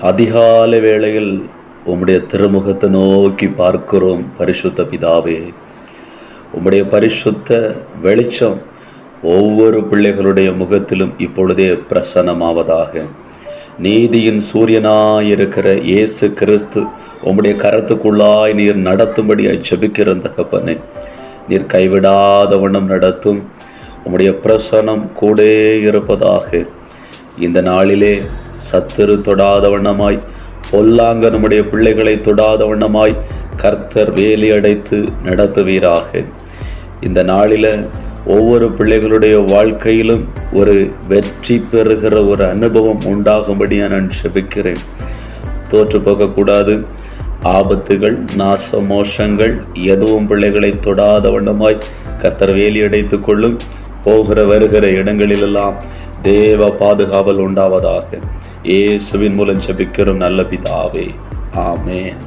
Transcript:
அதிகாலை வேளையில் உம்முடைய திருமுகத்தை நோக்கி பார்க்கிறோம். பரிசுத்த பிதாவே, உம்முடைய பரிசுத்த வெளிச்சம் ஒவ்வொரு பிள்ளைகளுடைய முகத்திலும் இப்பொழுதே பிரசன்னமாவதாக. நீதியின் சூரியனாயிருக்கிற இயேசு கிறிஸ்து உம்முடைய கரத்துக்குள்ளாய் நீர் நடத்தும்படியாய் ஜெபிக்கிற தகப்பனே, நீர் கைவிடாத வண்ணம் நடத்தும். உம்முடைய பிரசன்னம் கூட இருப்பதாக. இந்த நாளிலே சத்துரு தொடாத வண்ணமாய், பொல்லாங்க நம்முடைய பிள்ளைகளை தொடாத வண்ணமாய் கர்த்தர் வேலி அடைத்து நடத்துவீராக. இந்த நாளில் ஒவ்வொரு பிள்ளைகளுடைய வாழ்க்கையிலும் ஒரு வெற்றி பெறுகிற ஒரு அனுபவம் உண்டாகும்படியாக நான் ஜெபிக்கிறேன். தோற்று போகக்கூடாது. ஆபத்துகள், நாச மோஷங்கள் எதுவும் பிள்ளைகளை தொடாத வண்ணமாய் கர்த்தர் வேலி அடைத்து கொள்ளும். போகிற வருகிற இடங்களிலெல்லாம் தேவ பாதுகாவல் உண்டாவதாக. இயேசுவின் மூலம் ஜெபிக்கிறோம் நல்ல பிதாவே, ஆமென்.